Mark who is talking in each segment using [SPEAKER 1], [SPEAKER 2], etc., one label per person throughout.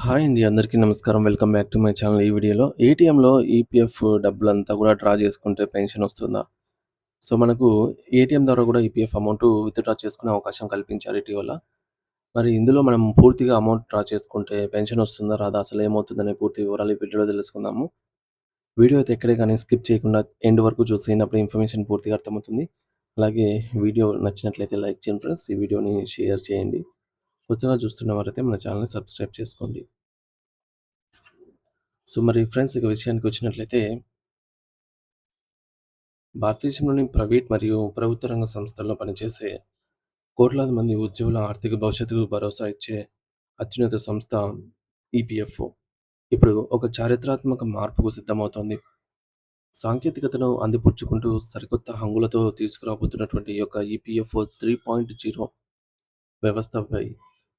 [SPEAKER 1] Hi అండి. అందరికీ నమస్కారం. Welcome back to my channel. ఈ వీడియోలో ఏటీఎంలో ఈపీఎఫ్ డబ్బులంతా కూడా డ్రా చేసుకుంటే పెన్షన్ వస్తుందా? సో, మనకు ఏటీఎం ద్వారా కూడా ఈపీఎఫ్ అమౌంట్ విత్‌డ్రా చేసుకునే అవకాశం కల్పించారు ఇటీవల. మరి ఇందులో మనం పూర్తిగా అమౌంట్ డ్రా చేసుకుంటే పెన్షన్ వస్తుందా? రాదా? అసలు ఏమవుతుందనే పూర్తి వివరాలు ఈ వీడియోలో తెలుసుకుందాము. వీడియో అయితే ఎక్కడే గాని స్కిప్ చేయకుండా ఎండ్ వరకు చూసేయండి. అప్పుడు ఇన్ఫర్మేషన్ పూర్తిగా అర్థమవుతుంది. అలాగే వీడియో నచ్చినట్లయితే లైక్ చేయండి ఫ్రెండ్స్. ఈ వీడియోని షేర్ చేయండి. కొత్తగా చూస్తున్న వారైతే మన ఛానల్‌ని సబ్స్క్రైబ్ చేసుకోండి. సో, మరి ఫ్రెండ్స్ ఇక విషయానికి వచ్చినట్లయితే భారతదేశంలోని ప్రైవేట్ మరియు ప్రభుత్వ రంగ సంస్థల్లో పనిచేసే కోట్లాది మంది ఉద్యోగుల ఆర్థిక భవిష్యత్తుకు భరోసా ఇచ్చే అత్యున్నత సంస్థ ఈపీఎఫ్ఓ. ఇప్పుడు ఒక చారిత్రాత్మక మార్పుకు సిద్ధమవుతోంది. సాంకేతికతను అందిపుచ్చుకుంటూ సరికొత్త హంగులతో తీసుకురాబోతున్నటువంటి ఈ యొక్క ఈపీఎఫ్ఓ 3.0 వ్యవస్థపై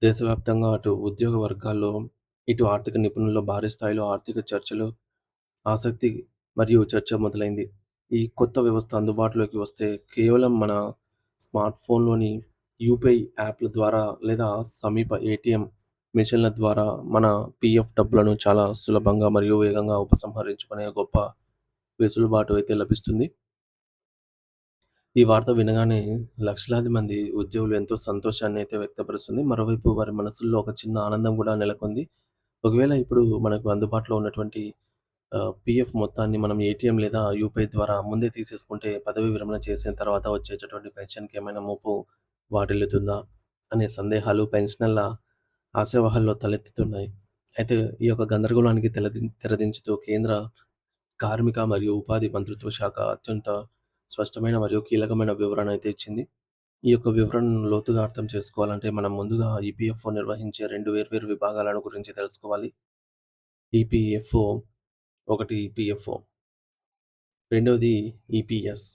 [SPEAKER 1] దేశవ్యాప్తంగా అటు ఉద్యోగ వర్గాల్లో, ఇటు ఆర్థిక నిపుణుల్లో భారీ స్థాయిలో ఆర్థిక చర్చలు, ఆసక్తి మరియు చర్చ మొదలైంది. ఈ కొత్త వ్యవస్థ అందుబాటులోకి వస్తే కేవలం మన స్మార్ట్ ఫోన్‌లోని యూపీఐ యాప్‌ల ద్వారా లేదా సమీప ఏటీఎం మిషన్‌ల ద్వారా మన పీఎఫ్ డబ్బులను చాలా సులభంగా మరియు వేగంగా ఉపసంహరించుకునే గొప్ప వెసులుబాటు అయితే లభిస్తుంది. ఈ వార్త వినగానే లక్షలాది మంది ఉద్యోగులు ఎంతో సంతోషాన్ని అయితే వ్యక్తపరుస్తుంది. మరోవైపు వారి మనసుల్లో ఒక చిన్న ఆనందం కూడా నెలకొంది. ఒకవేళ ఇప్పుడు మనకు అందుబాటులో ఉన్నటువంటి పీఎఫ్ మొత్తాన్ని మనం ఏటీఎం లేదా యూపీఐ ద్వారా ముందే తీసేసుకుంటే పదవీ విరమణ చేసిన తర్వాత వచ్చేటటువంటి పెన్షన్‌కి ఏమైనా ముప్పు వాటిల్లుతుందా? అనే సందేహాలు పెన్షనర్ల ఆశావహుల్లో తలెత్తుతున్నాయి. అయితే ఈ యొక్క గందరగోళానికి తెరదించుతూ కేంద్ర కార్మిక మరియు ఉపాధి మంత్రిత్వ శాఖ అత్యంత స్పష్టమైన మరియు కీలకమైన వివరణ అయితే ఇచ్చింది. ఈ యొక్క వివరణను లోతుగా అర్థం చేసుకోవాలంటే మనం ముందుగా ఈపీఎఫ్ఓ నిర్వహించే 2 వేర్వేరు విభాగాలను గురించి తెలుసుకోవాలి. ఈపీఎఫ్ఓ ఒకటి ఈపీఎఫ్ఓ, రెండోది ఈపీఎస్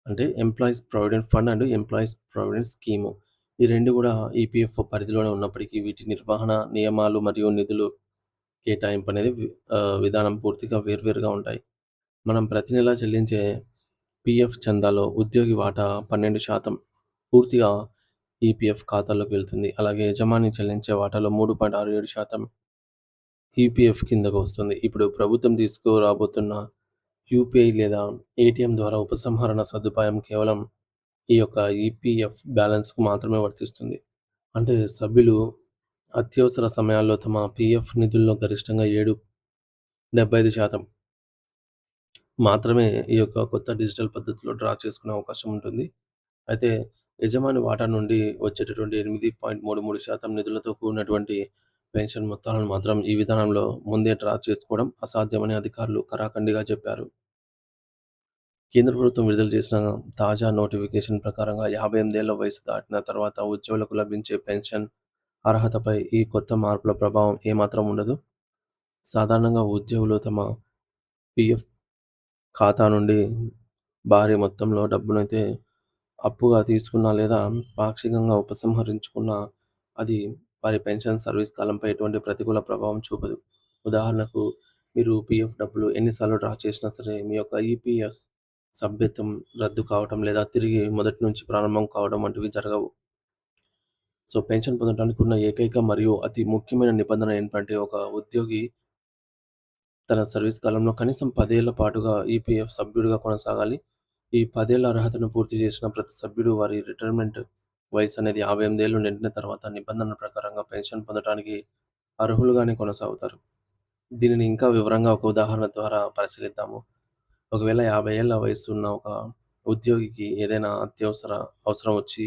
[SPEAKER 1] అంటే employees provident fund and employees provident scheme. ఈ 2 కూడా ఈపీఎఫ్ఓ పరిధిలోనే ఉన్నప్పటికీ వీటి నిర్వహణ, నియమాలు మరియు నిధులు కేటాయింపు అనేది విధానం పూర్తిగా వేర్వేరుగా ఉంటాయి. మనం ప్రతి నెలా చెల్లించే పీఎఫ్ చందాలో ఉద్యోగి వాటా 12% పూర్తిగా ఈపీఎఫ్ ఖాతాలోకి వెళ్తుంది. అలాగే యజమాని చెల్లించే వాటాలో 3.67% ఈపీఎఫ్ కిందకు వస్తుంది. ఇప్పుడు ప్రభుత్వం తీసుకురాబోతున్న యూపీఐ లేదా ఏటీఎం ద్వారా ఉపసంహరణ సదుపాయం కేవలం ఈ యొక్క ఈపీఎఫ్ బ్యాలెన్స్‌కు మాత్రమే వర్తిస్తుంది. అంటే సభ్యులు అత్యవసర సమయాల్లో తమ పీఎఫ్ నిధుల్లో గరిష్టంగా 75% మాత్రమే ఈ యొక్క కొత్త డిజిటల్ పద్ధతిలో డ్రా చేసుకునే అవకాశం ఉంటుంది. అయితే యజమాని వాటా నుండి వచ్చేటటువంటి 8.33% నిధులతో కూడినటువంటి పెన్షన్ మొత్తాలను మాత్రం ఈ విధానంలో ముందే డ్రా చేసుకోవడం అసాధ్యమని అధికారులు ఖరాఖండిగా చెప్పారు. కేంద్ర ప్రభుత్వం విడుదల చేసిన తాజా నోటిఫికేషన్ ప్రకారంగా 58 ఏళ్ల వయసు దాటిన తర్వాత ఉద్యోగులకు లభించే పెన్షన్ అర్హతపై ఈ కొత్త మార్పుల ప్రభావం ఏమాత్రం ఉండదు. సాధారణంగా ఉద్యోగులు తమ పీఎఫ్ ఖాతా నుండి భారీ మొత్తంలో డబ్బునైతే అప్పుగా తీసుకున్నా లేదా పాక్షికంగా ఉపసంహరించుకున్నా అది వారి పెన్షన్ సర్వీస్ కాలంపై ఎటువంటి ప్రతికూల ప్రభావం చూపదు. ఉదాహరణకు మీరు పీఎఫ్ డబ్బులు ఎన్నిసార్లు డ్రా చేసినా సరే మీ యొక్క ఈపీఎస్ సభ్యత్వం రద్దు కావటం లేదా తిరిగి మొదటి నుంచి ప్రారంభం కావడం వంటివి జరగవు. సో, పెన్షన్ పొందడానికి ఉన్న ఏకైక మరియు అతి ముఖ్యమైన నిబంధన ఏంటంటే ఒక ఉద్యోగి తన సర్వీస్ కాలంలో కనీసం 10 ఏళ్ల పాటుగా ఈపీఎఫ్ సభ్యుడిగా కొనసాగాలి. ఈ 10 ఏళ్ల అర్హతను పూర్తి చేసిన ప్రతి సభ్యుడు వారి రిటైర్మెంట్ వయసు అనేది 58 ఏళ్లు నిండిన తర్వాత నిబంధనల ప్రకారంగా పెన్షన్ పొందడానికి అర్హులుగానే కొనసాగుతారు. దీనిని ఇంకా వివరంగా ఒక ఉదాహరణ ద్వారా పరిశీలిద్దాము. ఒకవేళ 50 ఏళ్ల వయసు ఉన్న ఒక ఉద్యోగికి ఏదైనా అవసరం వచ్చి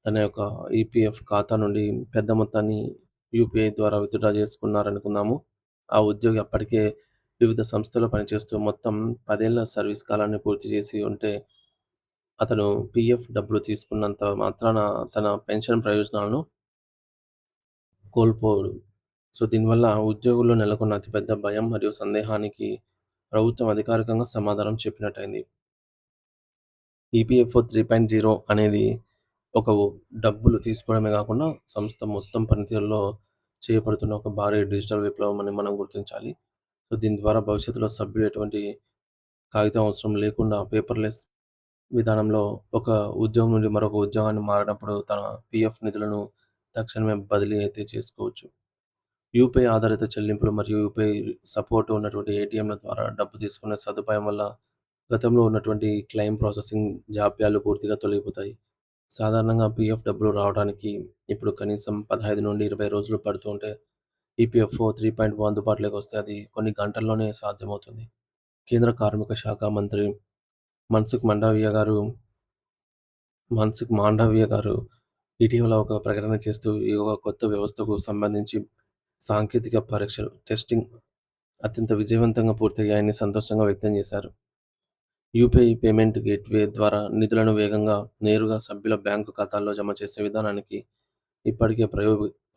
[SPEAKER 1] తన యొక్క ఈపీఎఫ్ ఖాతా నుండి పెద్ద మొత్తాన్ని యూపీఐ ద్వారా విత్‌డ్రా చేసుకున్నారనుకుందాము. ఆ ఉద్యోగి అప్పటికే వివిధ సంస్థల్లో పనిచేస్తూ మొత్తం 10 ఏళ్ల సర్వీస్ కాలాన్ని పూర్తి చేసి ఉంటే, అతను పీఎఫ్ డబ్బులు తీసుకున్నంత మాత్రాన తన పెన్షన్ ప్రయోజనాలను కోల్పోడు. సో, దీనివల్ల ఉద్యోగుల్లో నెలకొన్న అతిపెద్ద భయం మరియు సందేహానికి ప్రభుత్వం అధికారికంగా సమాధానం చెప్పినట్టయింది. ఈపీఎఫ్ఓ 3.0 అనేది ఒక డబ్బులు తీసుకోవడమే కాకుండా సంస్థ మొత్తం పనితీరులో చేపడుతున్న ఒక భారీ డిజిటల్ విప్లవం అని మనం గుర్తించాలి. సో, దీని ద్వారా భవిష్యత్తులో సభ్యులు ఎటువంటి కాగితం అవసరం లేకుండా పేపర్‌లెస్ విధానంలో ఒక ఉద్యోగం నుండి మరొక ఉద్యోగాన్ని మారినప్పుడు తన పీఎఫ్ నిధులను తక్షణమే బదిలీ అయితే చేసుకోవచ్చు. యూపీఐ ఆధారిత చెల్లింపులు మరియు యూపీఐ సపోర్ట్ ఉన్నటువంటి ఏటీఎంల ద్వారా డబ్బు తీసుకునే సదుపాయం వల్ల గతంలో ఉన్నటువంటి క్లెయిమ్ ప్రాసెసింగ్ జాప్యాలు పూర్తిగా తొలగిపోతాయి. సాధారణంగా పీఎఫ్ డబ్బులు రావడానికి ఇప్పుడు కనీసం 15-20 రోజులు పడుతూ ఉంటే, ఈపీఎఫ్ఓ 3.0 అందుబాటులోకి వస్తే అది కొన్ని గంటల్లోనే సాధ్యమవుతుంది. కేంద్ర కార్మిక శాఖ మంత్రి మన్సుఖ్ మండావియా గారు మన్సుఖ్ మాండవీయ గారు ఇటీవల ఒక ప్రకటన చేస్తూ ఈ ఒక కొత్త వ్యవస్థకు సంబంధించి సాంకేతిక పరీక్షలు టెస్టింగ్ అత్యంత విజయవంతంగా పూర్తయ్యాయని సంతోషంగా వ్యక్తం చేశారు. యూపీఐ పేమెంట్ గేట్‌వే ద్వారా నిధులను వేగంగా నేరుగా సభ్యుల బ్యాంకు ఖాతాల్లో జమ చేసే విధానానికి ఇప్పటికే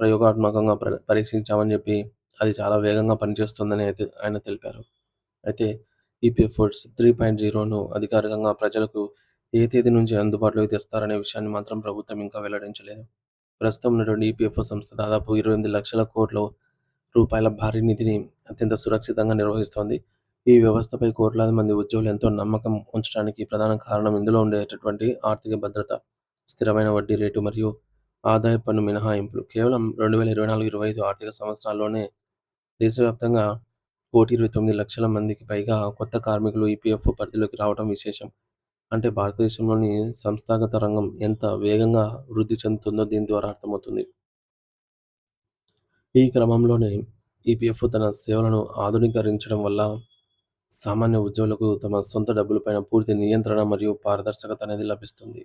[SPEAKER 1] ప్రయోగాత్మకంగా పరీక్షించామని చెప్పి, అది చాలా వేగంగా పనిచేస్తుందని అయితే ఆయన తెలిపారు. అయితే ఈపీఎఫ్ఓ 3.0ను అధికారికంగా ప్రజలకు ఏ తేదీ నుంచి అందుబాటులోకి తెస్తారనే విషయాన్ని మాత్రం ప్రభుత్వం ఇంకా వెల్లడించలేదు. ప్రస్తుతం ఉన్నటువంటి ఈపీఎఫ్ఓ సంస్థ దాదాపు 28 లక్షల కోట్ల రూపాయల భారీ నిధిని అత్యంత సురక్షితంగా నిర్వహిస్తోంది. ఈ వ్యవస్థపై కోట్లాది మంది ఉద్యోగులు ఎంతో నమ్మకం ఉంచడానికి ప్రధాన కారణం ఇందులో ఉండేటటువంటి ఆర్థిక భద్రత, స్థిరమైన వడ్డీ రేటు మరియు ఆదాయపు పన్ను మినహాయింపులు. కేవలం 2024-25 ఆర్థిక సంవత్సరాల్లోనే దేశవ్యాప్తంగా 1,29,00,000 మందికి పైగా కొత్త కార్మికులు ఈపీఎఫ్ఓ పరిధిలోకి రావడం విశేషం. అంటే భారతదేశంలోని సంస్థాగత రంగం ఎంత వేగంగా వృద్ధి చెందుతుందో దీని ద్వారా అర్థమవుతుంది. ఈ క్రమంలోనే ఈపీఎఫ్ఓ తన సేవలను ఆధునీకరించడం వల్ల సామాన్య ఉద్యోగులకు తమ సొంత డబ్బులపైన పూర్తి నియంత్రణ మరియు పారదర్శకత అనేది లభిస్తుంది.